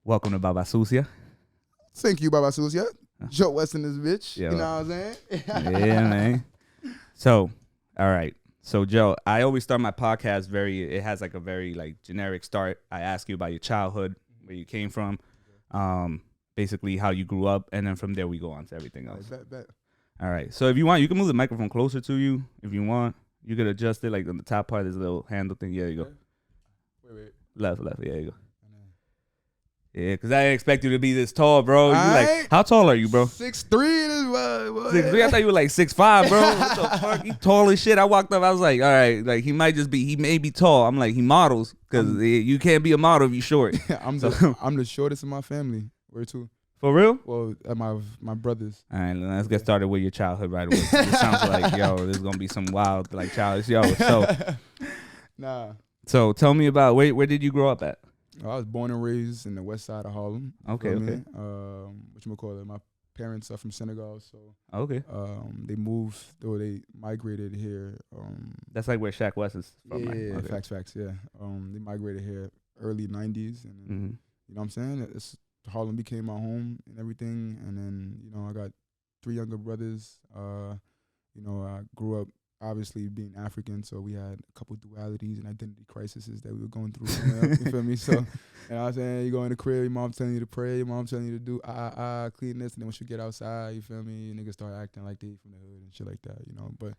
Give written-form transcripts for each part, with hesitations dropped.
Welcome to Baba Sucia. Thank you, Baba Sucia. Joe West in this bitch. Yeah, you know what I'm saying? Yeah, man. So, all right. So, Joe, I always start my podcast it has like a very like generic start. I ask you about your childhood, where you came from, basically how you grew up, and then from there we go on to everything else. Bet. All right. So if you want, you can move the microphone closer to you. If you want, you could adjust it like on the top part. There's a little handle thing. Yeah, there you go. Wait. Left. Yeah, there you go. Yeah, because I didn't expect you to be this tall, bro. You like, how tall are you, bro? 6'3" this boy. 6'3". I thought you were like 6'5", bro. What the fuck? He tall as shit. I walked up. I was like, all right, like he may be tall. I'm like, he models because you can't be a model if you short. I'm the shortest in my family. Where to? For real? Well, at my brothers. All right, let's get started with your childhood right away. It sounds like, yo, there's gonna be some wild like childish, yo. So tell me about where did you grow up at? I was born and raised in the west side of Harlem. Okay. Whatchamacallit, my parents are from Senegal, so okay. They migrated here. That's like where Shaq West is from, right? Yeah, Okay. facts, yeah. They migrated here early 90s, and then, you know what I'm saying? Harlem became my home and everything, and then, you know, I got 3 younger brothers. You know, I grew up obviously being African, so we had a couple dualities and identity crises that we were going through. You feel me? So, you know what I'm saying? You go in the crib, your mom telling you to pray, your mom telling you to do clean this, and then once you get outside, you feel me? Niggas start acting like they from the hood and shit like that, you know? But,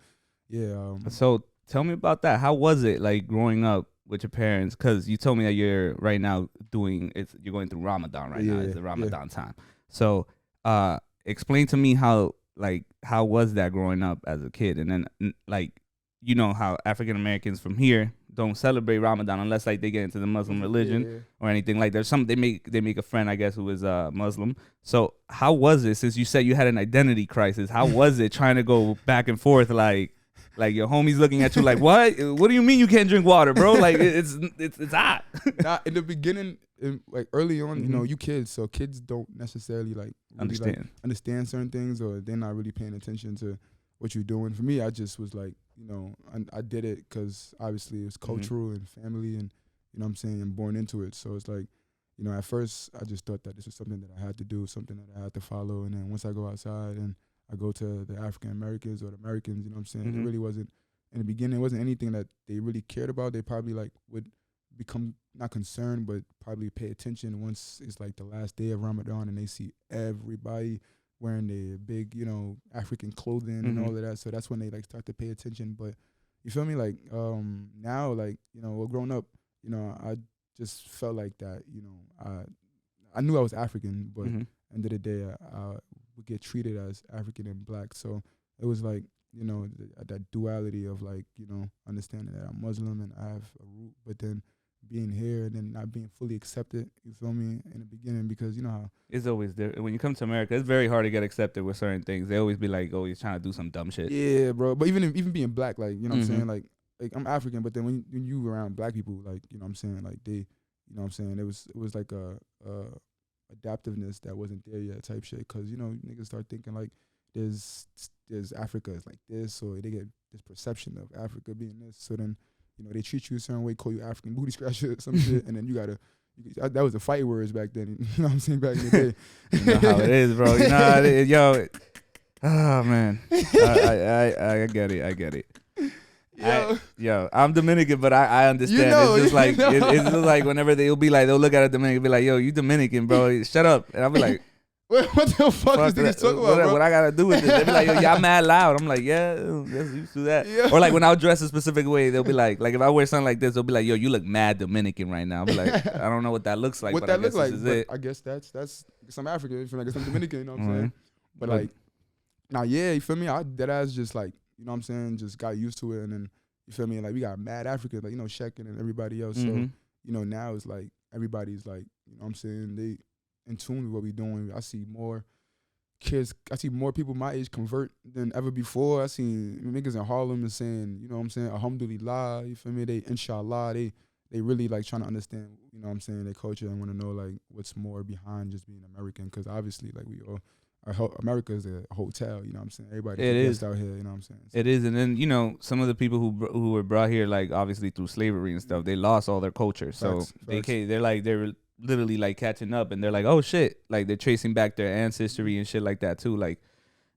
yeah. So tell me about that. How was it, like, growing up with your parents? Because you told me that you're right now you're going through Ramadan right now. It's the Ramadan time. So explain to me how was that growing up as a kid? And then, like, you know how African Americans from here don't celebrate Ramadan unless like they get into the Muslim religion or anything like that. They make a friend, I guess, who is Muslim. So how was it, since you said you had an identity crisis? How was it trying to go back and forth, like your homies looking at you like, what do you mean you can't drink water, bro? Like it's hot. Nah, in the beginning, like early on, you know, you kids, so kids don't necessarily like really understand certain things, or they're not really paying attention to what you're doing. For me, I just was like, you know, I did it because obviously it was cultural and family, and you know what I'm saying, I'm born into it. So it's like, you know, at first I just thought that this was something that I had to do, something that I had to follow, and then once I go outside and I go to the African Americans or the Americans, you know what I'm saying, it really wasn't, in the beginning, it wasn't anything that they really cared about. They probably like would become not concerned, but probably pay attention once it's like the last day of Ramadan and they see everybody wearing their big, you know, African clothing and all of that. So that's when they like start to pay attention. But you feel me? Like now, like, you know, well, growing up, you know, I just felt like that, you know, I knew I was African, but end of the day, I would get treated as African and black. So it was like, you know, that duality of like, you know, understanding that I'm Muslim and I have a root, but then being here and then not being fully accepted, you feel me, in the beginning, because you know how it's always there. When you come to America, it's very hard to get accepted with certain things. They always be like, oh, he's trying to do some dumb shit. Yeah, bro. But even being black, like, you know what I'm saying, like I'm African, but then when you around black people, like, you know what I'm saying, like they, you know what I'm saying, it was like a adaptiveness that wasn't there yet type shit, because you know niggas start thinking like there's Africa is like this, or they get this perception of Africa being this, so then, you know, they treat you a certain way, call you African booty scratcher or some shit, and then that was the fight words back then. You know what I'm saying? Back in the day. You know how it is, bro. You know how it is. Yo, oh, man. I get it. Yo, I'm Dominican, but I understand. You know, it's just like, it's just like whenever they'll look at a Dominican and be like, yo, you Dominican, bro. Shut up. And I'll be like, what the fuck is this talking about, bro? What I gotta do with this? They be like, yo, y'all mad loud. I'm like, yeah, that's used to that. Yeah. Or like when I'll dress a specific way, they'll be like if I wear something like this, they'll be like, yo, you look mad Dominican right now. I'll be like, I don't know what that looks like. What that looks like? But I guess that's some African. You feel like some Dominican. You know what I'm saying? But like, now, yeah, you feel me? I dead ass just like, you know what I'm saying, just got used to it, and then you feel me? Like we got mad Africans, like, you know, Shekin and everybody else. So you know, now it's like everybody's like, you know what I'm saying, they in tune with what we doing. I see more people my age convert than ever before. I seen niggas in Harlem is saying, you know what I'm saying, alhamdulillah, you feel me? They inshallah, they really like trying to understand, you know what I'm saying, their culture, and want to know like what's more behind just being American, because obviously like we all, America is a hotel, you know what I'm saying? Everybody's guest out here, you know what I'm saying? So. It is, and then, you know, some of the people who were brought here, like obviously through slavery and stuff, they lost all their culture. So facts. They're literally like catching up, and they're like, oh shit, like they're tracing back their ancestry and shit like that too. Like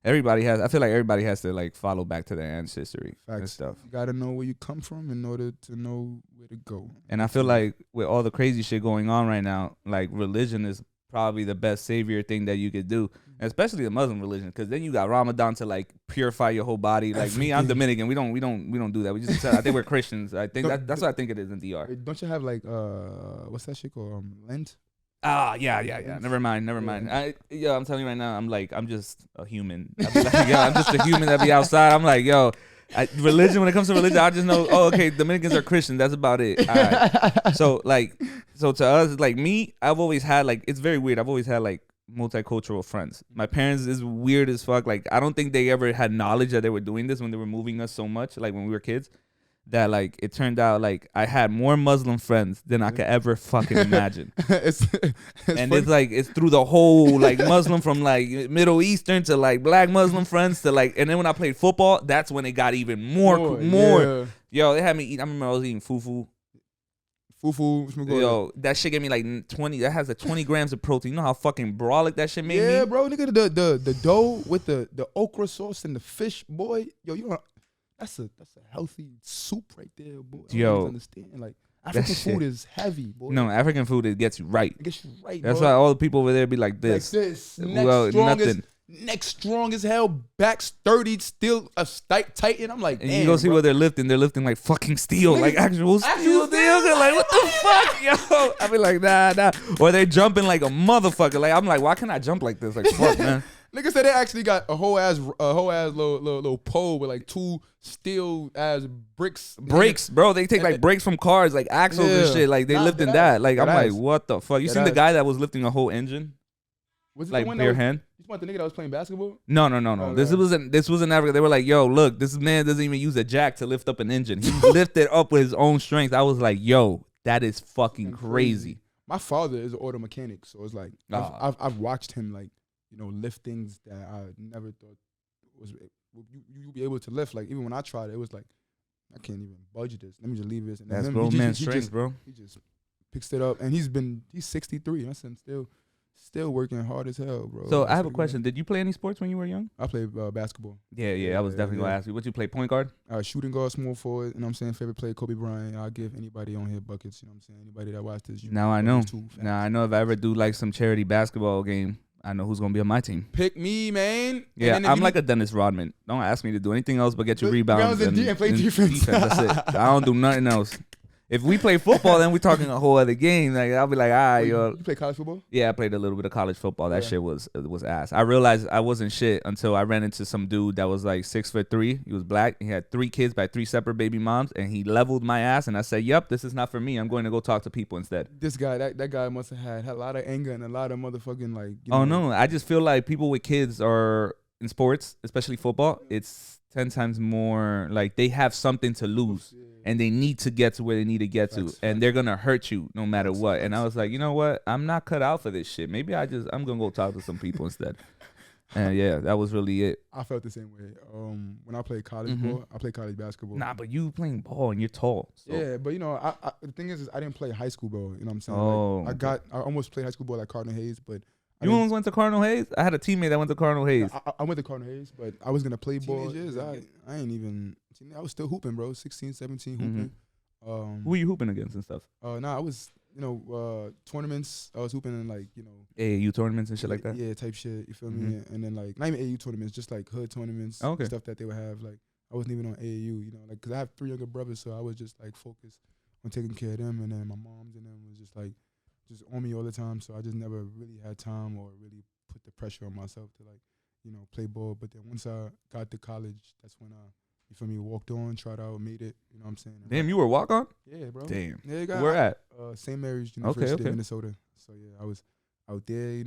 everybody has, I feel like everybody has to like follow back to their ancestry and stuff. You gotta know where you come from in order to know where to go. And I feel like with all the crazy shit going on right now, like religion is probably the best savior thing that you could do, especially the Muslim religion, because then you got Ramadan to like purify your whole body. Like me, I'm Dominican. We don't do that. We just I think we're Christians. I think that's what I think it is in DR. Don't you have like what's that shit called? Lent? Yeah. Never mind. I'm telling you right now, I'm just a human. I'm just a human that be outside. I'm like, religion, when it comes to religion, I just know, okay, Dominicans are Christian. That's about it. All right. So to us, like me, I've always had like, it's very weird. I've always had like multicultural friends. My parents is weird as fuck. Like, I don't think they ever had knowledge that they were doing this when they were moving us so much, like when we were kids. That like it turned out like I had more Muslim friends than I could ever fucking imagine. It's it's through the whole like Muslim from like Middle Eastern to like black Muslim friends to like, and then when I played football, that's when it got even more. Yeah. Yo, they had me eat. I remember I was eating fufu. Yo, that shit gave me like 20. That has 20 grams of protein. You know how fucking brolic that shit made me? Yeah, bro. Nigga, the dough with the okra sauce and the fish, boy. Yo, you know. That's a healthy soup right there, boy. I don't understand. Like African food is heavy, boy. No, African food, it gets you right. It gets you right. That's why all the people over there be like this. Like this. Neck strong as hell, back sturdy, still a tight. I'm like, and you go see what they're lifting. They're lifting like fucking steel, like actual steel. They're like, what the fuck, yo? I be like, nah. Or they jumping like a motherfucker. Like I'm like, why can't I jump like this? Like fuck, man. Niggas said they actually got a whole ass little pole with like 2 steel ass bricks. Brakes, bro. They take like brakes from cars, like axles and shit. Like they lifting that. Like I'm like, what the fuck? You seen the guy that was lifting a whole engine? Was it like bare hand? You want the nigga that was playing basketball? No. Oh, this wasn't Africa. They were like, yo, look, this man doesn't even use a jack to lift up an engine. He lifted up with his own strength. I was like, yo, that is fucking crazy. My father is an auto mechanic, so it's like I've watched him like, you know, lift things that I never thought was you be able to lift. Like even when I tried it, it was like I can't even budget this. Let me just leave this. And that's grown man strength, bro. He just picks it up, and he's 63. That's still working hard as hell, bro. So I have a question. Did you play any sports when you were young? I played basketball. Yeah. I was definitely gonna ask you. What you play? Point guard? Shooting guard, small forward. You know what I'm saying? Favorite player, Kobe Bryant. I'll give anybody on here buckets. You know what I'm saying? Anybody that watched this. Now I know. Now I know if I ever do like some charity basketball game, I know who's gonna be on my team. Pick me, man. Yeah, I'm like a Dennis Rodman. Don't ask me to do anything else but get your rebounds and play defense. That's it. I don't do nothing else. If we play football, then we're talking a whole other game. Like I'll be like, all right, yo. You play college football? Yeah, I played a little bit of college football. That shit was ass. I realized I wasn't shit until I ran into some dude that was like 6'3". He was black. He had 3 kids by 3 separate baby moms, and he leveled my ass. And I said, "Yep, this is not for me. I'm going to go talk to people instead." This guy, that guy must have had a lot of anger and a lot of motherfucking like. No, I just feel like people with kids are in sports, especially football. It's 10 times more like they have something to lose. And they need to get to where they need to get to. And they're going to hurt you no matter what. And I was like, you know what? I'm not cut out for this shit. Maybe I'm going to go talk to some people instead. And yeah, that was really it. I felt the same way. When I played college ball, I played college basketball. Nah, but you playing ball and you're tall. So. Yeah, but you know, the thing is I didn't play high school ball. You know what I'm saying? Oh. Like, I almost played high school ball at Cardinal Hayes, but you almost went to Cardinal Hayes? I had a teammate that went to Cardinal Hayes. I went to Cardinal Hayes, but I was going to play ball. Years, I ain't even, I was still hooping, bro. 16, 17 hooping. Who were you hooping against and stuff? I was, tournaments. I was hooping in like, AAU tournaments and shit like that? Yeah, type shit, you feel me? And then like, not even AAU tournaments, just like hood tournaments, stuff that they would have. Like, I wasn't even on AAU, like, because I have 3 younger brothers, so I was just like focused on taking care of them. And then my moms and them was just like, just on me all the time. So I just never really had time or really put the pressure on myself to like, play ball. But then once I got to college, that's when you feel me, walked on, tried out, made it. You know what I'm saying? Damn, you were walk on? Yeah, bro. Damn. Yeah, where at? St. Mary's University in Minnesota. So yeah, I was out there,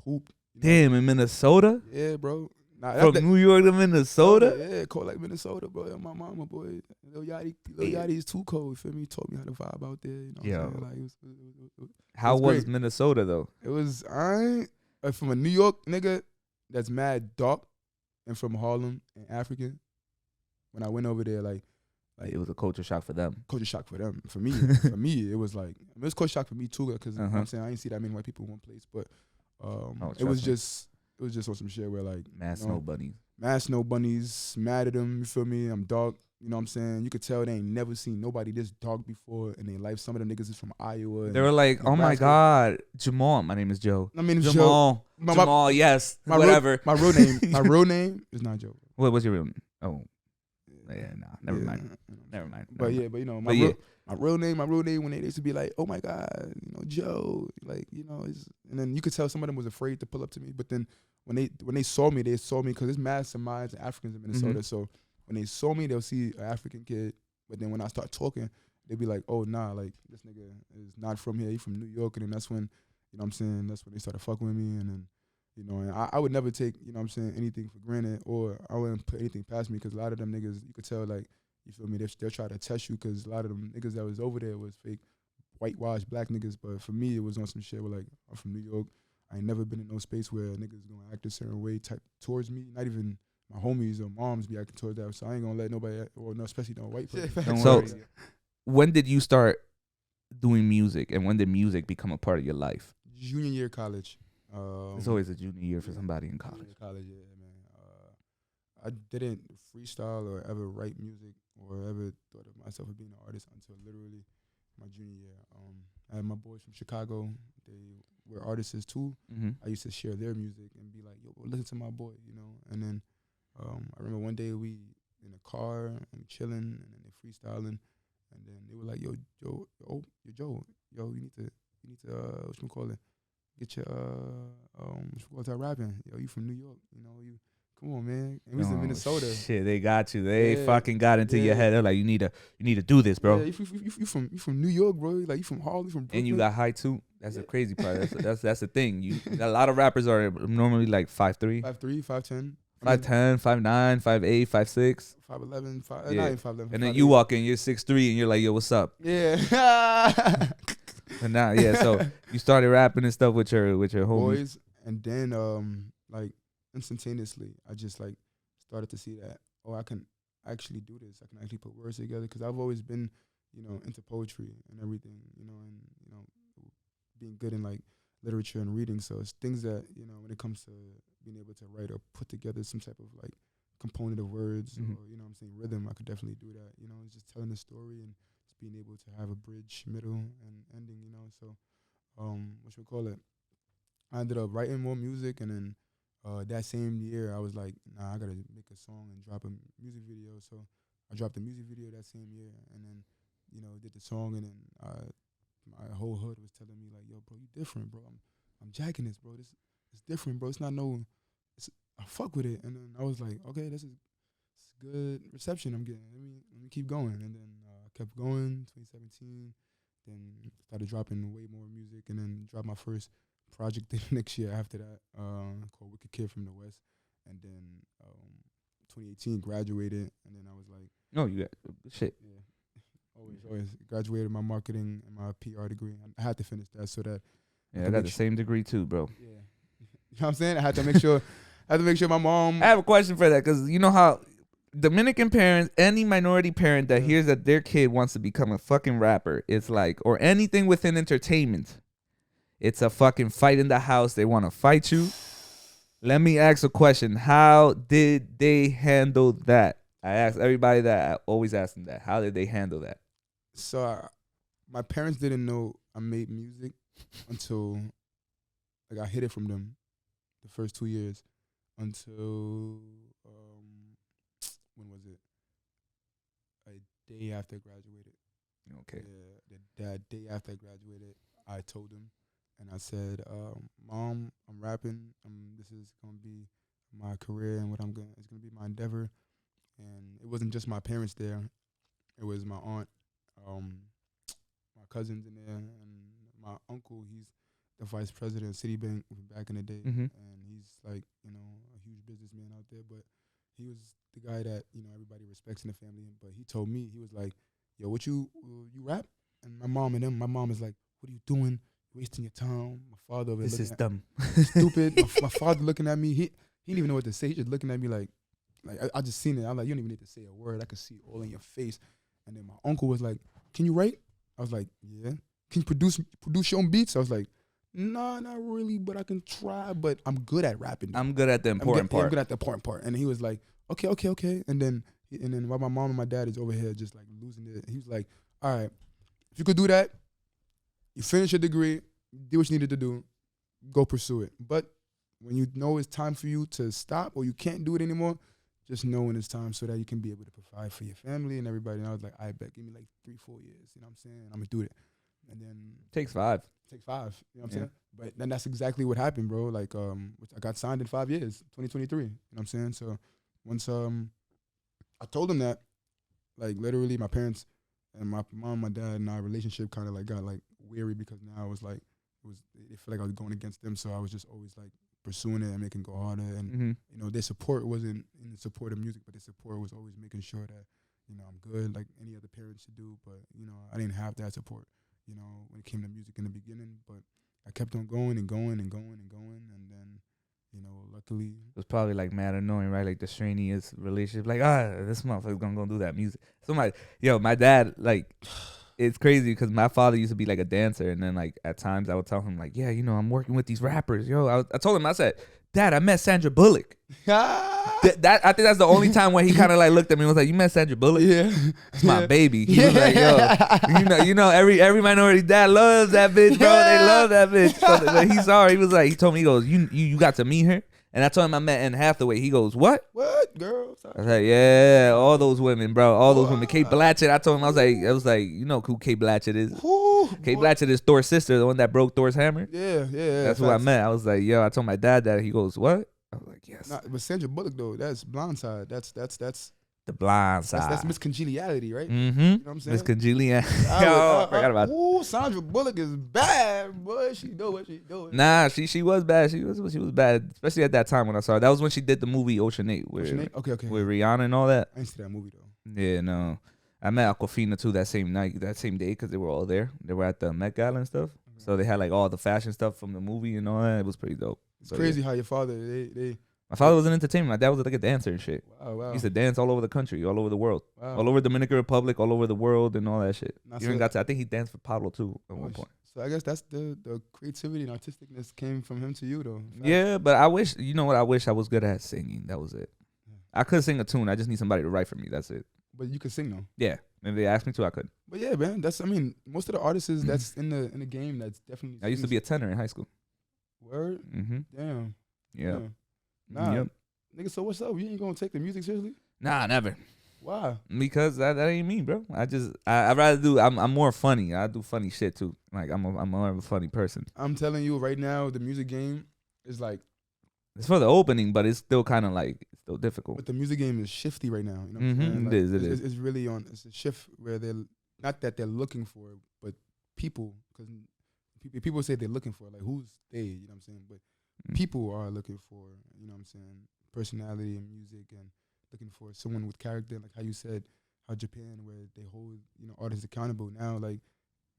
hooped. Damn, in Minnesota? Yeah, bro. From New York to Minnesota? Yeah, cold like Minnesota, bro. My mama, boy. Lil Yachty is too cold. You feel me? He taught me how to vibe out there. You know what I'm saying? Like, how was Minnesota though? It was from a New York nigga that's mad dark, and from Harlem and African. When I went over there, like Like, it was a culture shock for them. Culture shock for them. For me, it was like, it was culture shock for me too, because you know what I'm saying, I didn't see that many white people in one place, but it was just on some shit where like mass snow bunnies, mad at them. You feel me? I'm dark. You know what I'm saying? You could tell they ain't never seen nobody this dark before in their life. Some of them niggas is from Iowa. They were like, "Oh my God, Jamal." My name is Joe. My name is Jamal. Joe. Jamal. Yes. Whatever. My real name is not Joe. What was your real name? Oh, yeah. Nah. Never mind. But you know, my real name. When they used to be like, "Oh my God, you know, Joe." Like, you know, and then you could tell some of them was afraid to pull up to me. But then when they saw me because there's mad Semites and Africans in Minnesota, so. When they saw me, they'll see an African kid. But then when I start talking, they'll be like, oh, nah, like, this nigga is not from here. He from New York. And then that's when, you know what I'm saying, that's when they started fucking with me. And then, you know, and I would never take, you know what I'm saying, anything for granted, or I wouldn't put anything past me, because a lot of them niggas, you could tell, like, you feel me, they'll try to test you, because a lot of them niggas that was over there was fake whitewashed black niggas. But for me, it was on some shit where, like, I'm from New York. I ain't never been in no space where niggas gonna act a certain way type towards me, not even my homies or moms be acting towards that, so I ain't gonna let nobody, or no, especially no white person. So, when did you start doing music, and when did music become a part of your life? Junior year college. It's always a junior year for somebody in college. College, yeah, man. I didn't freestyle or ever write music or ever thought of myself as being an artist until literally my junior year. I had my boys from Chicago. They were artists too. I used to share their music and be like, yo, listen to my boy, you know, and then. I remember one day we in a car and we chilling, and then they freestyling, and then they were like, "Yo, Joe, you need to, what you call it? Get your what you rapping? Yo, you from New York, you know, you come on, man." And we was in Minnesota. Shit, they got you. They fucking got into your head. They're like, you need to do this, bro. Yeah, you from New York, bro. Like, you from Harlem, from Brooklyn. And you got high too. That's the crazy part. That's the thing. A lot of rappers are normally like 5'3", 5'3", 5'10". 5'10", 5'9", 5'8", 5'6", 5'11", 5'11", and then you walk in, you're 6'3", and you're like, yo, what's up? Yeah. And now, so you started rapping and stuff with your homies. Boys, and then like instantaneously, I just like started to see that, oh, I can actually do this. I can actually put words together, because I've always been, you know, into poetry and everything, you know, and you know, being good in like literature and reading. So it's things that, you know, when it comes to being able to write or put together some type of like component of words, or, you know what I'm saying, rhythm, I could definitely do that. You know, it's just telling a story and just being able to have a bridge, middle, and ending, you know. So what you call it, I ended up writing more music, and then that same year I was like, nah, I gotta make a song and drop a music video. So I dropped a music video that same year, and then, you know, did the song, and then my whole hood was telling me like, yo, bro, you different, bro. I'm jacking this, bro. It's different, bro. It's not I fuck with it. And then I was like, okay, this is good reception I'm getting. Let me keep going. And then I kept going, 2017. Then started dropping way more music, and then dropped my first project the next year after that, called Wicked Kid from the West. And then 2018 graduated, and then I was like, no, you got shit. Yeah. Always graduated my marketing and my PR degree. I had to finish that so that. Yeah, I got the same degree too, bro. Yeah, you know what I'm saying? I had to make sure. My mom. I have a question for that, because you know how Dominican parents, any minority parent that hears that their kid wants to become a fucking rapper, it's like, or anything within entertainment, it's a fucking fight in the house. They want to fight you. Let me ask a question. How did they handle that? I ask everybody that. I always ask them that. How did they handle that? So my parents didn't know I made music until like I hid it from them the first 2 years, until when was it? A day after I graduated. Okay. Yeah, that day after I graduated, I told them, and I said, Mom, I'm rapping. This is gonna be my career, and it's gonna be my endeavor. And it wasn't just my parents there; it was my aunt, my cousins in there, and my uncle. He's the vice president of Citibank back in the day, and he's like, you know, a huge businessman out there. But he was the guy that, you know, everybody respects in the family. But he told me, he was like, yo, what you rap? And my mom is like, what are you doing? Wasting your time. My father over this is dumb. Stupid. my father looking at me. He didn't even know what to say. He just looking at me like I just seen it. I'm like, you don't even need to say a word. I could see it all in your face. And then my uncle was like, "Can you write?" I was like, "Yeah." "Can you produce your own beats?" I was like, "Nah, not really, but I can try. But I'm good at rapping. Though. I'm good at the important part. I'm good at the important part." And he was like, "Okay." And then while my mom and my dad is over here just like losing it, he was like, "All right, if you could do that, you finish your degree, do what you needed to do, go pursue it. But when you know it's time for you to stop or you can't do it anymore, just know when it's time so that you can be able to provide for your family and everybody." And I was like, "I bet, give me like 3-4 years. You know what I'm saying? I'm gonna do it." And then takes 5. Takes 5. You know what I'm saying? But then that's exactly what happened, bro. Like, I got signed in 5 years, 2023. You know what I'm saying? So once I told them that, like literally my parents and my mom, my dad, and our relationship kind of like got like weary because now it was like they feel like I was going against them. So I was just always like pursuing it and making it go harder. And you know, their support wasn't in the support of music, but their support was always making sure that, you know, I'm good like any other parent should do. But you know, I didn't have that support, you know, when it came to music in the beginning. But I kept on going and going and going and going, and then, you know, luckily it was probably like mad annoying, right? Like the strenuous relationship, like this motherfucker's gonna go do that music. So my dad, like, it's crazy because my father used to be like a dancer, and then like at times I would tell him like, yeah, you know, I'm working with these rappers, yo. I told him, I said, Dad, I met Sandra Bullock. That I think that's the only time when he kind of like looked at me and was like, "You met Sandra Bullock? Yeah, it's my baby." He was like, "Yo, you know, every minority dad loves that bitch, bro. They love that bitch." So when he saw her, he told me, he goes, "You got to meet her?" And I told him I met Anne Hathaway. He goes, "What? What, girl?" I was like, "Yeah, all those women, bro. All those women." Kate Blanchett. I told him, I was like, you know who Kate Blanchett is? Kate Blanchett is Thor's sister, the one that broke Thor's hammer. Yeah. That's who I met. I was like, "Yo," I told my dad that. He goes, "What?" I was like, "Yes." Nah, but Sandra Bullock though, that's Blind Side. That's the Blind Side. That's Miss Congeniality, right? Mm-hmm. You know what I'm saying? Miss Congeniality. I forgot about that. Ooh, Sandra Bullock is bad, boy. She know what she doing. Nah, she was bad. She was bad, especially at that time when I saw her. That was when she did the movie Ocean 8 with Rihanna and all that. I didn't see that movie though. Yeah, no. I met Aquafina too that same day, because they were all there. They were at the Met Gala and stuff. Mm-hmm. So they had like all the fashion stuff from the movie and all that. It was pretty dope. It's crazy how your father, my father was in entertainment. My dad was like a dancer and shit. Wow. He used to dance all over the country, all over the world. Wow. All over Dominican Republic, all over the world and all that shit. I think he danced for Pablo too at one point. So I guess that's the creativity and artisticness came from him to you though. Yeah, but I wish, you know what, I wish I was good at singing. That was it. Yeah. I could sing a tune. I just need somebody to write for me. That's it. But you could sing though. Yeah. If they asked me to, I could. But yeah, man, most of the artists that's in the game, that's definitely. I used to be a tenor in high school. Word? Mm-hmm. Damn. Yeah. Nah. Yep. Nigga, so what's up? You ain't gonna take the music seriously? Nah, never. Why? Because that ain't me, bro. I'd rather do. I'm more funny. I do funny shit too. Like I'm more of a funny person. I'm telling you right now, the music game is like. It's for the opening, but it's still kind of like it's still difficult. But the music game is shifty right now. You know what I'm saying? Like, it is. It's really on. It's a shift where they're not that they're looking for it, but people, because people say they're looking for it, like who's they? You know what I'm saying? But people are looking for, you know what I'm saying, personality and music, and looking for someone with character, like how you said, how Japan, where they hold, you know, artists accountable. Now, like,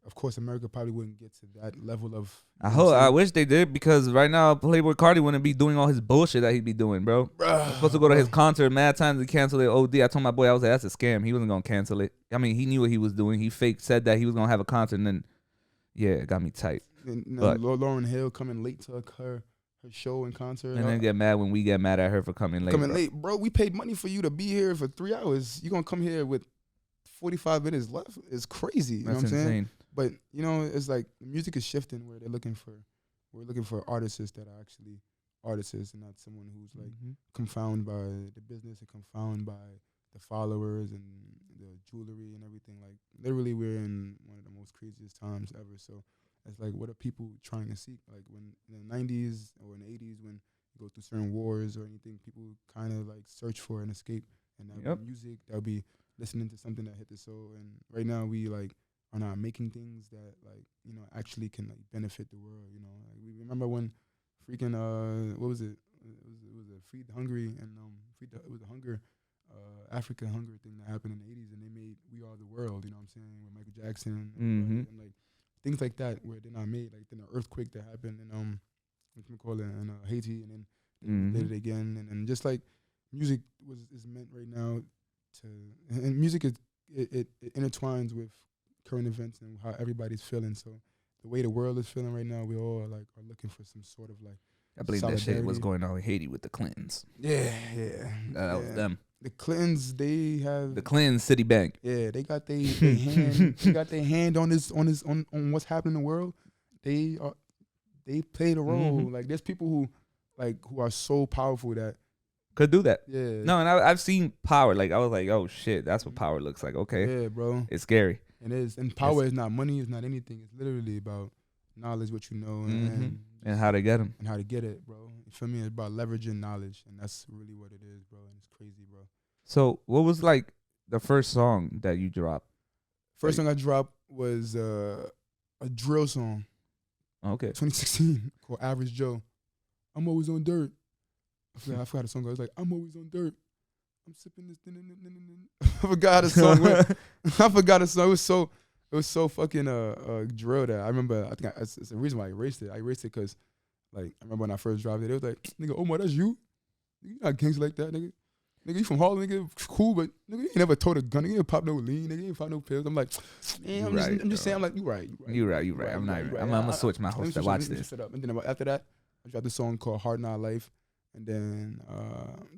of course, America probably wouldn't get to that level of. I wish they did, because right now Playboy Cardi wouldn't be doing all his bullshit that he'd be doing, bro. I'm supposed to go to his concert mad times to cancel it. OD. I told my boy, I was like, that's a scam. He wasn't gonna cancel it. I mean, he knew what he was doing. He said that he was gonna have a concert, and then it got me tight. And Lauryn Hill coming late to her show and concert, and then get mad when we get mad at her for coming late. Late, bro. We paid money for you to be here for 3 hours. You gonna come here with 45 minutes left? It's crazy. You know what I'm saying? But you know, it's like the music is shifting where we're looking for artists that are actually artists and not someone who's like confounded by the business and confounded by the followers and the jewelry and everything. Like literally, we're in one of the most craziest times ever. So it's like, what are people trying to seek? Like when in the 90s or in the 80s, when you go through certain wars or anything, people kind of like search for an escape, and that would be music. That would be listening to something that hit the soul. And right now, we like are not making things that like, you know, actually can like benefit the world. You know, like we remember when freaking what was it? It was a Feed the Hungry and it was a hunger. Africa hunger thing that happened in the 80s, and they made We Are the World, you know what I'm saying, with Michael Jackson and like things like that where they're not made, like then an earthquake that happened in Haiti, and then they did it again, and just like music is meant right now to, and music is it intertwines with current events and how everybody's feeling. So the way the world is feeling right now, we all like are looking for some sort of like. I believe that shit was going on in Haiti with the Clintons. Yeah. That was them. The Clintons, they have the Clinton Citibank. Yeah, they got their hand. They got their hand on what's happening in the world. They played a role. Mm-hmm. Like there's people who are so powerful that could do that. Yeah. No, and I've seen power. Like I was like, oh shit, that's what power looks like. Okay. Yeah, bro. It's scary. It is. And power is not money. It's not anything. It's literally about knowledge, what you know, and how to get them. And how to get it, bro. For me, it's about leveraging knowledge, and that's really what it is, bro. And it's crazy, bro. So, what was like the first song that you dropped? First song I dropped was a drill song. Okay. 2016 called Average Joe. I'm always on dirt. I forgot the song. I was like, I'm always on dirt. I'm sipping this. I forgot the song. I forgot the song. It was so fucking drill that I remember. I think it's the reason why I erased it. I erased it because, like, I remember when I first dropped it. It was like, nigga, Omar, that's you. You not gangster like that, nigga. Nigga, you from Harlem, nigga, cool, but nigga, you ain't never told a gun. Nigga, you ain't pop no lean. Nigga, you ain't pop no pills. I'm like, man, I'm just saying. I'm like, you right. You right. I'm gonna switch my host to watch this. And then after that, I dropped a song called Hard Not Life, and then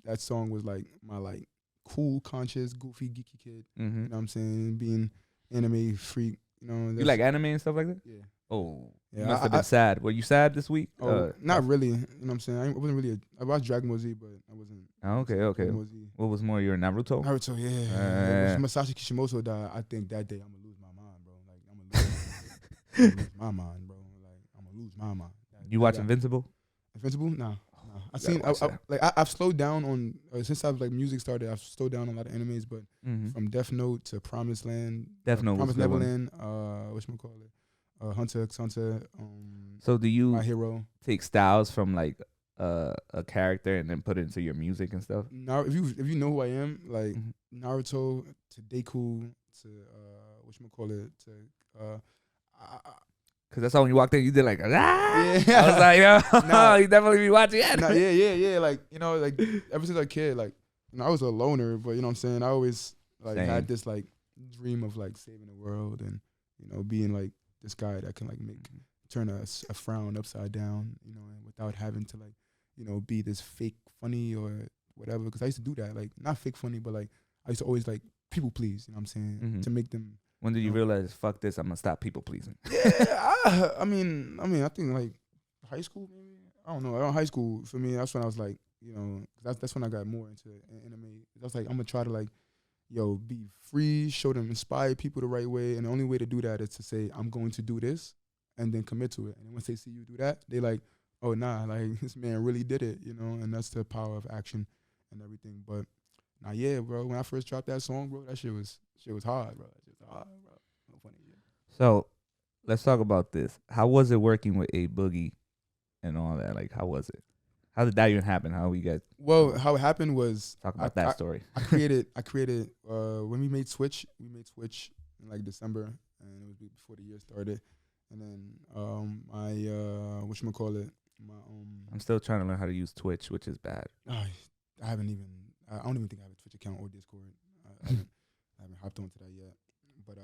that song was like my like cool, conscious, goofy, geeky kid. Mm-hmm. You know what I'm saying? Being anime freak. You know. You like anime and stuff like that? Yeah. Oh, yeah. You must have been sad. Were you sad this week? Not really. You know what I'm saying? I wasn't really. I watched Dragon Ball Z, but I wasn't. Okay. What was more your Naruto? Naruto, yeah. Masashi Kishimoto died. I think that day I'm gonna lose my mind, bro. Like I'm gonna lose my mind, bro. Like I'm gonna lose my mind. You watch Invincible? Invincible? Nah. I've slowed down on since I've like music started. I've slowed down on a lot of animes, but from Death Note to Promised Land, Promised Neverland, whatchamacallit, Hunter x Hunter. So do you My Hero take styles from like a character and then put it into your music and stuff? Now, if you know who I am, like Naruto to Deku to whatchamacallit to Cause that's how when you walked in, you did like, ah! Yeah. I was like, yo, you definitely be watching it. Yeah. Like, you know, like ever since I was a kid, like, you know, I was a loner, but you know what I'm saying? I always like had this like dream of like saving the world and, you know, being like this guy that can like turn a frown upside down, you know, and without having to like, you know, be this fake funny or whatever. Cause I used to do that, like not fake funny, but like I used to always like people please, you know what I'm saying? To make them. When did you realize, fuck this, I'm gonna stop people pleasing? Yeah, I mean, I think like high school maybe. I don't know. Around high school for me, that's when I was like, you know, that's when I got more into anime. I was like, I'm gonna try to like, be free, show them, inspire people the right way, and the only way to do that is to say I'm going to do this, and then commit to it. And once they see you do that, they like, oh nah, like this man really did it, you know. And that's the power of action and everything. But nah, yeah, bro. When I first dropped that song, bro, that shit was hard, bro. No funny shit. So, let's talk about this. How was it working with A Boogie and all that? Like, how was it? How did that even happen? How you guys? Well, how it happened was talk about that story. I created when we made Switch. We made Switch in like December, and it was before the year started. And then whatchamacallit, I'm still trying to learn how to use Twitch, which is bad. I don't even think I have a Twitch account or Discord. I haven't hopped onto that yet. But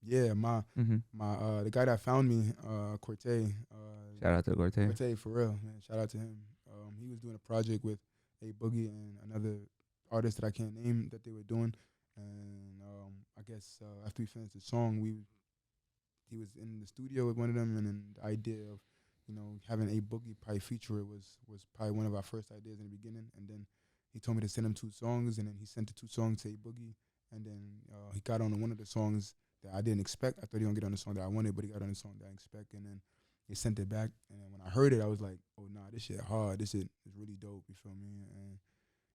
yeah, the guy that found me, Corte. Shout out to Corte. Corte, for real, man. Shout out to him. He was doing a project with A Boogie and another artist that I can't name that they were doing. And I guess after we finished the song, he was in the studio with one of them, and then the idea of, you know, having A Boogie probably feature it was probably one of our first ideas in the beginning. And then he told me to send him 2 songs, and then he sent the 2 songs to A Boogie. And then he got on one of the songs that I didn't expect. I thought he was going to get on the song that I wanted, but he got on the song that I didn't expect. And then he sent it back. And then when I heard it, I was like, oh, nah, this shit hard. This shit is really dope. You feel me? And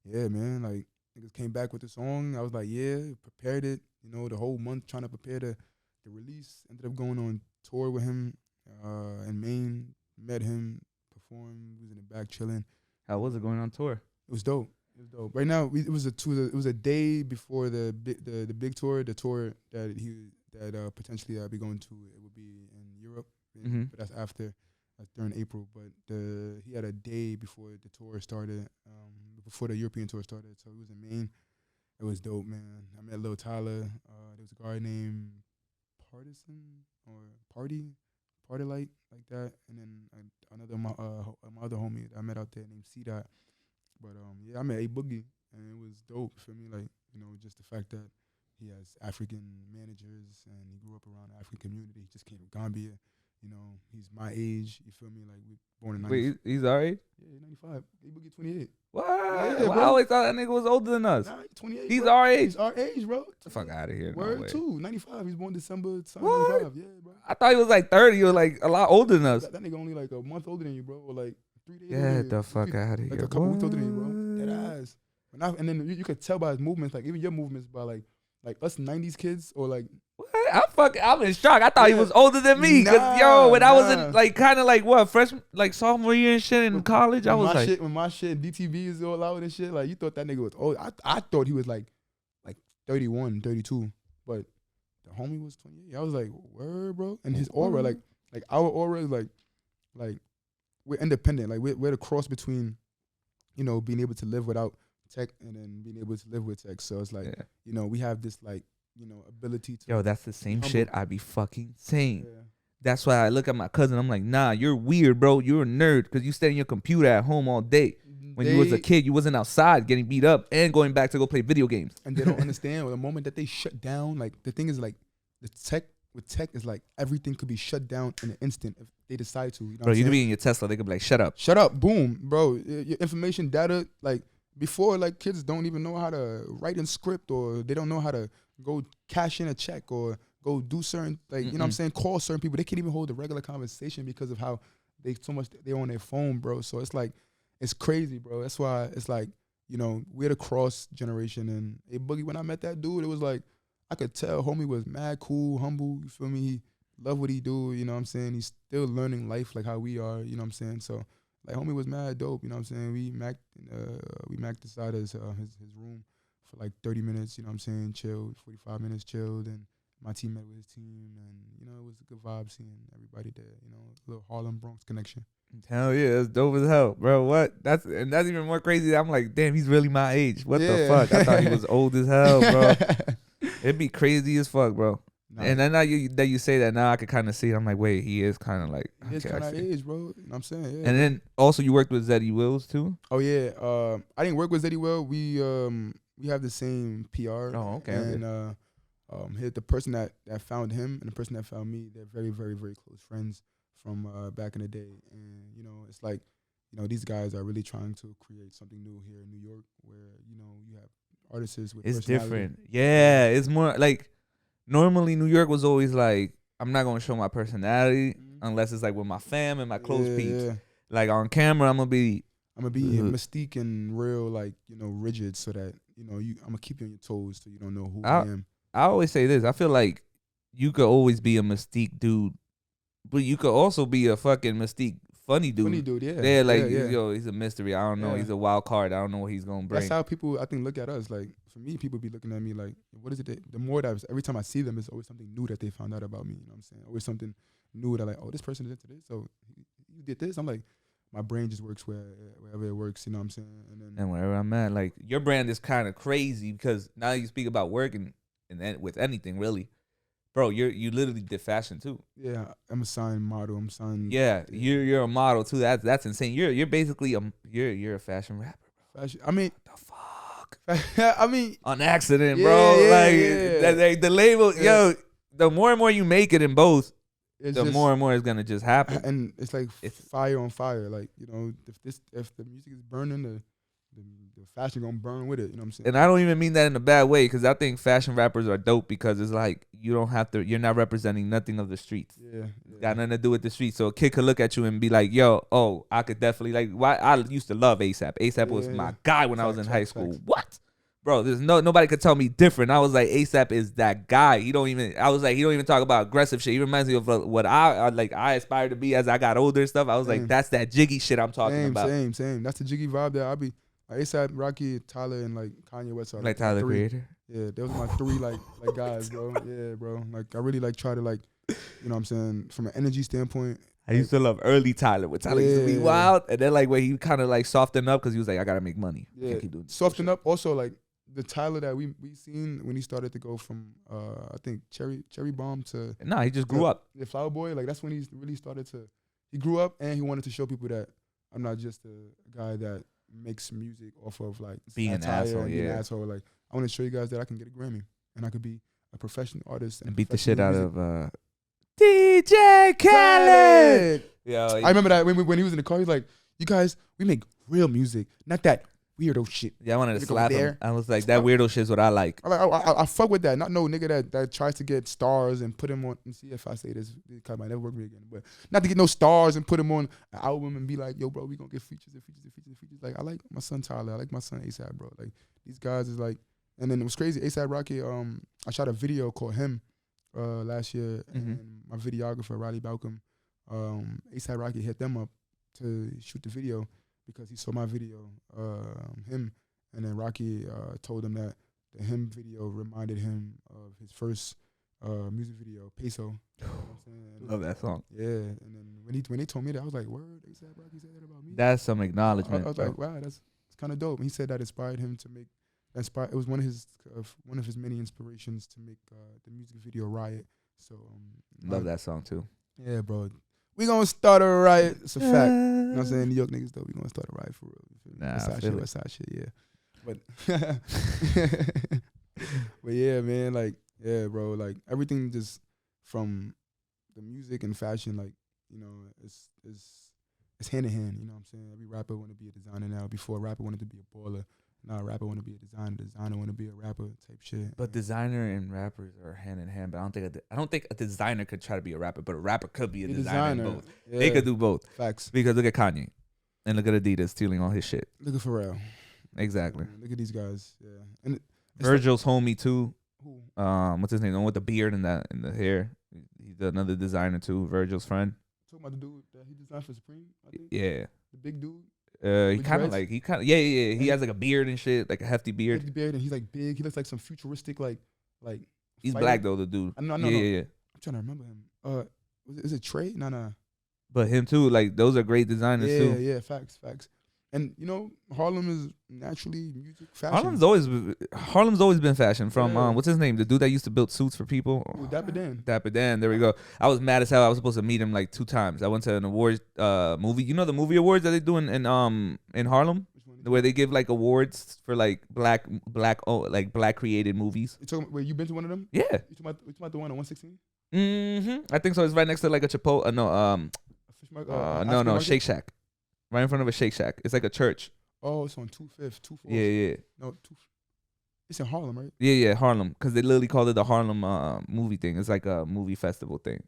yeah, man, like, niggas came back with the song. I was like, yeah, prepared it. You know, the whole month trying to prepare the release. Ended up going on tour with him in Maine. Met him, performed. We was in the back chilling. How was it going on tour? It was dope. It was dope. Right now, it was a day before the big tour, the tour that potentially I'll be going to. It would be in Europe, but that's after. That's during April. But he had a day before the tour started, before the European tour started. So he was in Maine. It was dope, man. I met Lil Tyler. There was a guy named Partisan or Party like that, and then another my other homie that I met out there named C Dot. But yeah, I met A Boogie, and it was dope for me. Like, you know, just the fact that he has African managers and he grew up around the African community. He just came from Gambia. You know, he's my age. You feel me? Like, we born in 95. Wait, he's our age? Yeah, 95. A Boogie 28. What? Yeah, well, I always thought that nigga was older than us. Nah, 28. He's bro. our age. He's our age, bro. Get the fuck out of here. Word no way. too. 95. He's born December 95. Yeah, bro. I thought he was like 30. He was like a lot older than us. That nigga only like a month older than you, bro. Or like 3 days. Get the fuck out of here. Like a couple weeks older than you, bro. That ass. And then you could tell by his movements, like even your movements, by like us 90s kids or like. What? I'm in shock. I thought he was older than me. Cause when I was in like kind of like what freshman, like sophomore year and shit in college, I was like, when my shit and DTV is all out and shit, like you thought that nigga was old. I thought he was like 31, 32, but the homie was 28. I was like, word, bro. And his aura, like our aura is like we're independent. Like we're the cross between, you know, being able to live without tech and then being able to live with tech. So it's like, you know, we have this like, you know, ability to. Yo, that's the same shit I be fucking saying. Yeah. That's why I look at my cousin. I'm like, nah, you're weird, bro. You're a nerd because you stay on your computer at home all day. When you was a kid, you wasn't outside getting beat up and going back to go play video games. And they don't understand. The moment that they shut down, like the thing is like the tech with tech is like everything could be shut down in an instant if they decide to. You know bro, you could be in your Tesla. They could be like, shut up. Shut up. Boom, bro. Your information data, like before, like kids don't even know how to write in script or they don't know how to go cash in a check or go do certain, like, you know what I'm saying, call certain people. They can't even hold a regular conversation because of how they're on their phone, bro. So it's like, it's crazy, bro. That's why it's like, you know, we're the cross generation. And A Boogie, when I met that dude, it was like, I could tell homie was mad cool, humble, you feel me? He loved what he do, you know what I'm saying? He's still learning life like how we are, you know what I'm saying? So, like, homie was mad dope, you know what I'm saying? We macked inside his room for like 30 minutes, you know what I'm saying? Chilled, 45 minutes chilled, and my team met with his team, and, you know, it was a good vibe seeing everybody there, you know, a little Harlem Bronx connection. Hell yeah, that's dope as hell, bro. What? That's even more crazy. I'm like, damn, he's really my age. What the fuck? I thought he was old as hell, bro. It'd be crazy as fuck, bro. Nah. And then now you say that, now I could kind of see it. I'm like, wait, he is kind of like, he is kind of age, bro. You know what I'm saying? Yeah. And then also you worked with Zeddy Wills too? Oh yeah. I didn't work with Zeddy Will. We have the same PR. Oh, okay. And the person that found him and the person that found me, they're very, very, very close friends from back in the day. And, you know, it's like, you know, these guys are really trying to create something new here in New York where, you know, you have artists with it's different. Yeah, it's more like, normally New York was always like, I'm not going to show my personality unless it's like with my fam and my close peeps. Yeah. Like on camera, I'm going to be mystique and real, like, you know, rigid so that, you know, I'm going to keep you on your toes so you don't know who I am. I always say this. I feel like you could always be a mystique dude, but you could also be a fucking mystique funny dude. Funny dude, yeah. Yeah, like, yo, he's a mystery. I don't know. He's a wild card. I don't know what he's going to bring. That's how people, I think, look at us. Like, for me, people be looking at me like, what is it? The more that every time I see them, it's always something new that they found out about me. You know what I'm saying? Always something new that like, oh, this person is into this. So you did this. I'm like, my brain just works wherever it works. You know what I'm saying? And wherever I'm at, like, your brand is kind of crazy because now you speak about work and with anything really, bro. You literally did fashion too. Yeah, I'm a signed model. I'm signed. Yeah, you're a model too. That's insane. You're basically you're a fashion rapper, bro. Fashion. I mean, what the fuck? I mean, on accident, bro. The label, yo. The more and more you make it in both, the more and more it's gonna just happen. And it's like fire on fire. Like, you know, if the music is burning, the fashion gonna burn with it. You know what I'm saying? And I don't even mean that in a bad way because I think fashion rappers are dope because it's like you don't have to. You're not representing nothing of the streets. Yeah. Got nothing to do with the streets. So a kid could look at you and be like, "Yo, oh, I could definitely like." Why I used to love ASAP. ASAP was my guy when I was in high school. What? Bro, there's nobody could tell me different. I was like, ASAP is that guy. He don't even talk about aggressive shit. He reminds me of what I aspire to be as I got older and stuff. I was like, that's that jiggy shit I'm talking about. Same. That's the jiggy vibe that I be. Like ASAP, Rocky, Tyler, and like Kanye West. Like Tyler, Creator. Yeah, those are my three like guys, bro. Yeah, bro. Like I really like try to like, you know what I'm saying, from an energy standpoint. I used to love early Tyler. When Tyler used to be wild, and then like where he kind of like softened up because he was like, I gotta make money. Yeah, I can't keep doing soften up. Also like the Tyler that we seen when he started to go from I think Cherry Bomb to he just grew up. The Flower Boy, like that's when he really started to. He grew up and he wanted to show people that I'm not just a guy that makes music off of like being an asshole. Being an asshole. Like I want to show you guys that I can get a Grammy and I could be a professional artist and beat the shit out of DJ Khaled. Yo, I remember that when he was in the car, he's like, "You guys, we make real music, not that weirdo shit." Yeah, I wanted to slap him. I was like, that weirdo shit's what I like. I fuck with that. Not no nigga that tries to get stars and put him on. And see if I say this, it might never work with me again. But not to get no stars and put him on an album and be like, "Yo, bro, we gonna get features and features and features and features." Like I like my son Tyler. I like my son ASAP, bro. Like these guys is like, and then it was crazy. ASAP Rocky. I shot a video called Him last year, and my videographer Riley Balcom, ASAP Rocky hit them up to shoot the video because he saw my video, Him, and then Rocky told him that the Him video reminded him of his first music video, Peso. You know what I'm saying? Love that song. Yeah, and then when they told me that, I was like, "Word, ASAP Rocky said that about me." That's some acknowledgement. I was like, "Wow, it's kind of dope." And he said that inspired him to make. It was one of his many inspirations to make the music video Riot. So love that song too. Yeah, bro. We gonna start a riot. It's a fact. You know what I'm saying? New York niggas though, we gonna start a riot for real. Nah, West side shit, yeah. But yeah, man, like, yeah, bro, like everything just from the music and fashion, like, you know, it's hand in hand, you know what I'm saying? Every rapper wanna be a designer now. Before a rapper wanted to be a baller. Now a rapper want to be a designer want to be a rapper type shit. But designer and rappers are hand in hand. But I don't think a designer could try to be a rapper, but a rapper could be a designer. In both. Yeah. They could do both. Facts. Because look at Kanye, and look at Adidas stealing all his shit. Look at Pharrell. Exactly. Look at these guys. Yeah. And Virgil's homie too. Who? What's his name? The one with the beard and the hair. He's another designer too. Virgil's friend. Talking about the dude that he designed for Supreme. I think. Yeah. The big dude. He kind of yeah. He has like a beard and shit, like a hefty beard. Hefty beard, and he's like big. He looks like some futuristic, like. He's fighter. Black though, the dude. I know. Yeah. I'm trying to remember him. Is it Trey? No. But him too. Like those are great designers too. Yeah. Facts. And you know, Harlem is naturally music fashion. Harlem's always been fashion. From what's his name? The dude that used to build suits for people. Ooh, Dapper Dan. Dapper Dan. There we go. I was mad as hell. I was supposed to meet him like 2 times. I went to an awards movie. You know the movie awards that they do in Harlem, where they give like awards for like black created movies. Wait, you been to one of them? Yeah. You talking about the one on 116? I think so. It's right next to like a Chipotle. No, Shake Shack. Right in front of a Shake Shack. It's like a church. Oh, it's on 2/5, 2/4. Yeah. No, it's in Harlem, right? Yeah, Harlem. Because they literally called it the Harlem movie thing. It's like a movie festival thing.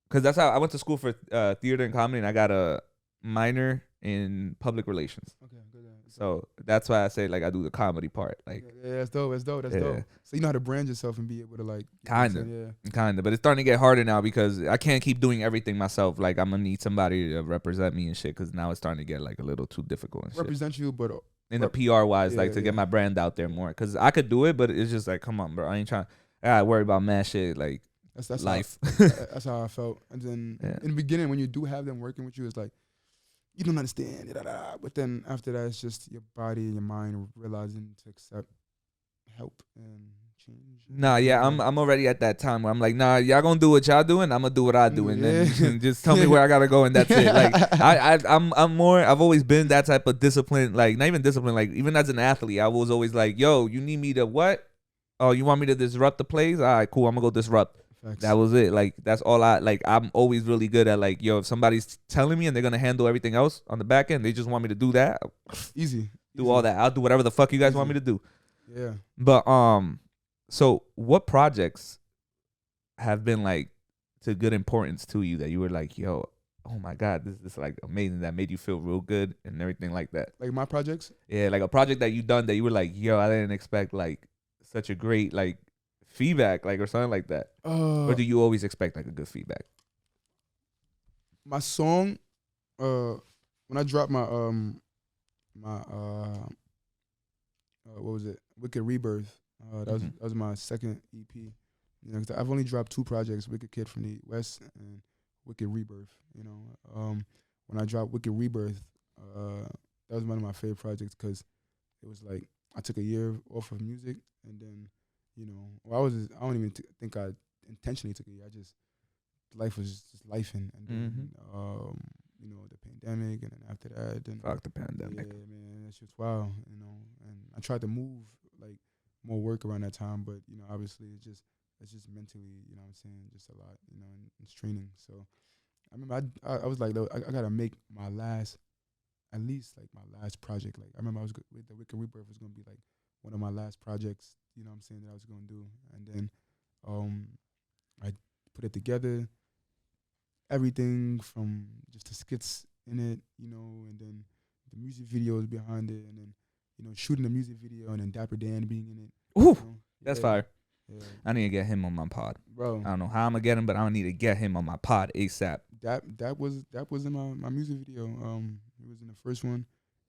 Because that's how I went to school for theater and comedy, and I got a minor in public relations. Okay, good. So that's why I say like I do the comedy part. Like, yeah, that's dope. That's dope. So you know how to brand yourself and be able to like kinda. But it's starting to get harder now because I can't keep doing everything myself. Like I'm gonna need somebody to represent me and shit. Because now it's starting to get like a little too difficult. And represent shit. You, but in the PR wise, to get my brand out there more. Because I could do it, but it's just like, come on, bro. I ain't trying. I gotta worry about mad shit. Like that's life. That's how I felt. And then in the beginning, when you do have them working with you, it's like. You don't understand, but then after that, it's just your body and your mind realizing to accept help and change. Nah, yeah, I'm already at that time where I'm like, nah, y'all gonna do what y'all doing, I'm gonna do what I do, and then just tell me where I gotta go, and that's it. Like I'm more. I've always been that type of discipline, like not even discipline, like even as an athlete, I was always like, yo, you need me to what? Oh, you want me to disrupt the plays? All right, cool, I'm gonna go disrupt. Facts. That was it. Like that's all I like. I'm always really good at like, yo, if somebody's telling me and they're gonna handle everything else on the back end, they just want me to do that. Easy. Do all that. I'll do whatever the fuck you guys want me to do. Yeah. But so what projects have been like to good importance to you that you were like, yo, oh my God, this is like amazing, that made you feel real good and everything like that? Like my projects? Yeah, like a project that you done that you were like, yo, I didn't expect like such a great like feedback, like or something like that. Or do you always expect like a good feedback? My song, when I dropped my what was it? Wicked Rebirth. That was my second EP. You know, 'cause I've only dropped 2 projects: Wicked Kid from the West and Wicked Rebirth. You know, when I dropped Wicked Rebirth, that was one of my favorite projects because it was like I took a year off of music, and then, well, I don't even think I intentionally took a year. I just life was just life, and then the pandemic, and then after that, then fuck the pandemic. Yeah, man, that shit's wild, And I tried to move like more work around that time, but obviously it's just mentally, what I'm saying, just a lot, and it's training. So I remember I was like, I gotta make my last, at least like my last project. Like I remember I was with the Wicked Rebirth was gonna be like one of my last projects, what I'm saying, that I was gonna do, and then I put it together, everything from just the skits in it, and then the music videos behind it, and then shooting the music video, and then Dapper Dan being in it. Ooh, that's yeah, fire. Yeah. I need to get him on my pod, bro. I don't know how I'm gonna get him, but I need to get him on my pod ASAP. That was in my music video. It was in the first one,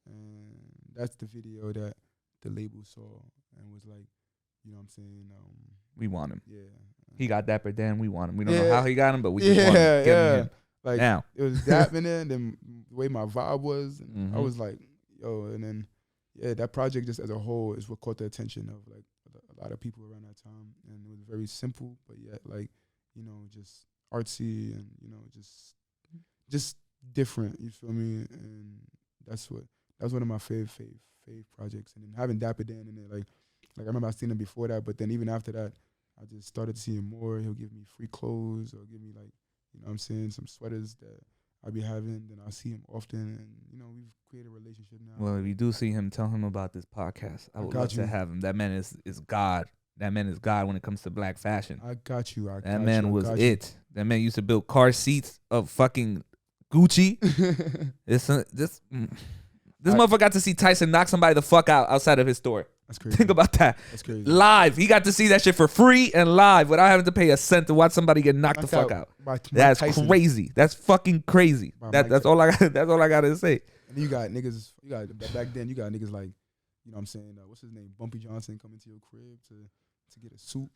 and that's the video that the label saw and was like, what I'm saying, we want him. Yeah. He got Dapper Dan. We want him. We don't know how he got him, but we just want to give him. Like now. It was Dap in there, and then the way my vibe was, and I was like, yo, and then that project just as a whole is what caught the attention of like a lot of people around that time, and it was very simple, but yet like just artsy and just different. You feel me? And that's one of my fave projects. And then having Dapper Dan in it, like I remember I seen him before that, but then even after that, I just started seeing more. He'll give me free clothes or give me like, what I'm saying, some sweaters that I'll be having. Then I'll see him often, and we've created a relationship now. Well, if you do see him, tell him about this podcast. I would love to have him. That man is God. That man is God when it comes to black fashion. I got you. That man was it. That man used to build car seats of fucking Gucci. This motherfucker got to see Tyson knock somebody the fuck out outside of his store. That's crazy. Think about that. That's crazy. Live. He got to see that shit for free and live without having to pay a cent to watch somebody get knocked the fuck out. That's crazy. That's fucking crazy. That's all I got. That's all I gotta say. And you got niggas. Back then. You got niggas like, what I'm saying. What's his name? Bumpy Johnson coming to your crib to get a suit.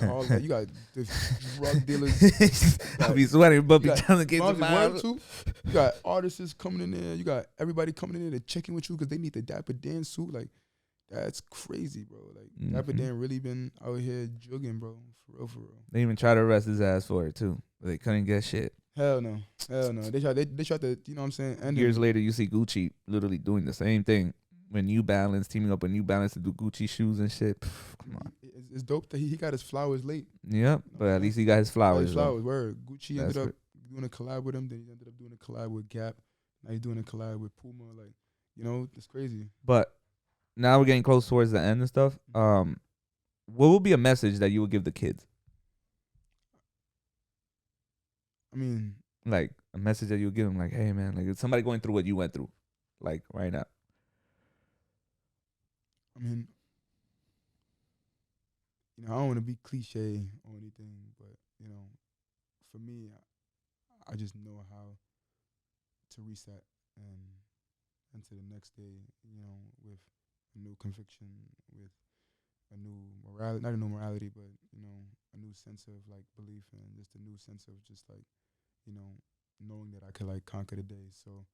And all that. You got the drug dealers. I'll be sweating. Bumpy Johnson gets too. You got artists coming in there. You got everybody coming in there to check in with you because they need the Dapper Dan suit. Like, that's crazy, bro. Like, Dapper Dan really been out here jugging, bro. For real. They even tried to arrest his ass for it, too. But they couldn't get shit. Hell no. They tried to, what I'm saying? And years later, you see Gucci literally doing the same thing. When New Balance, teaming up with New Balance to do Gucci shoes and shit. Come on. It's dope that he got his flowers late. Yep, but at least he got his flowers. Word. Gucci ended up doing a collab with him. Then he ended up doing a collab with Gap. Now he's doing a collab with Puma. Like, it's crazy. But now we're getting close towards the end and stuff. What would be a message that you would give the kids? I mean, like a message that you would give them, like, hey man, like it's somebody going through what you went through, like right now. I mean, I don't want to be cliche or anything, but for me, I just know how to reset and into the next day, with a new conviction, with a new morality, not a new morality, but a new sense of like belief and just a new sense of just like knowing that I could like conquer the day. So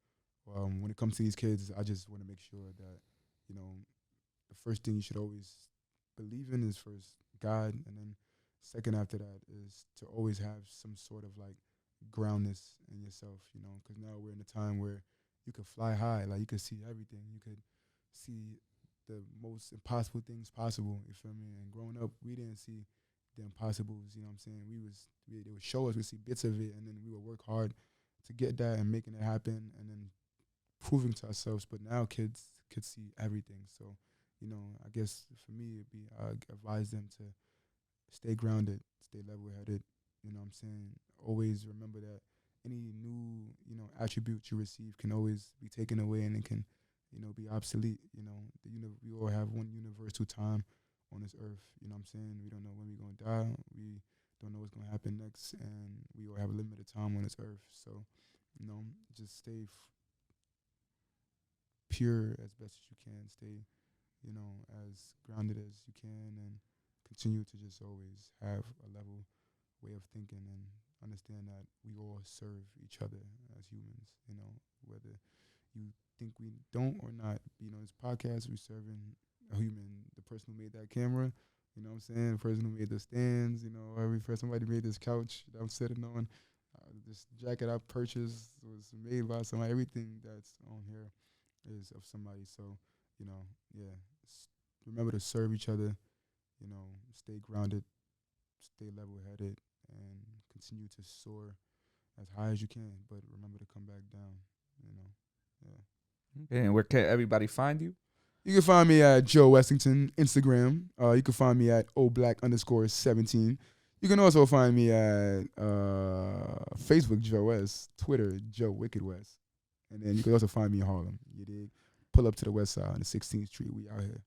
when it comes to these kids, I just want to make sure that the first thing you should always believe in is first God, and then second after that is to always have some sort of like groundness in yourself, because now we're in a time where you could fly high, like you could see everything, you could see the most impossible things possible, you feel me? And growing up, we didn't see the impossibles, you know what I'm saying? They would show us, we see bits of it, and then we would work hard to get that and making it happen, and then proving to ourselves. But now kids could see everything, so I guess for me, it'd be I advise them to stay grounded, stay level-headed. You know what I'm saying? Always remember that any new, attribute you receive can always be taken away, and it can, be obsolete. We all have one universal time on this earth. You know what I'm saying? We don't know when we're gonna die. We don't know what's gonna happen next, and we all have a limited time on this earth. So, just stay pure as best as you can. Stay as grounded as you can, and continue to just always have a level way of thinking and understand that we all serve each other as humans, whether you think we don't or not. This podcast, we serving the person who made that camera. You know what I'm saying? The person who made the stands. You know, somebody made this couch that I'm sitting on. This jacket I purchased was made by somebody. Everything that's on here is of somebody. So, you know, yeah. Remember to serve each other. You know, stay grounded, stay level-headed, and continue to soar as high as you can. But remember to come back down. You know, yeah. Okay, and where can everybody find you? You can find me at Joe Westington, Instagram. You can find me at oblack_17. You can also find me at Facebook, Joe West, Twitter, Joe Wicked West. And then you can also find me in Harlem. You dig? Pull up to the west side on the 16th Street. We out here.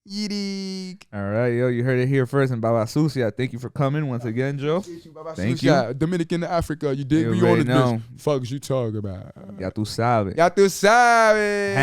You dig? All right, yo, you heard it here first. And Baba Sucia, thank you for coming once again, Joe. Thank you. Dominican to Africa. You dig? We on this. Fuck you talk about. Ya tú sabes. Ya tú sabes.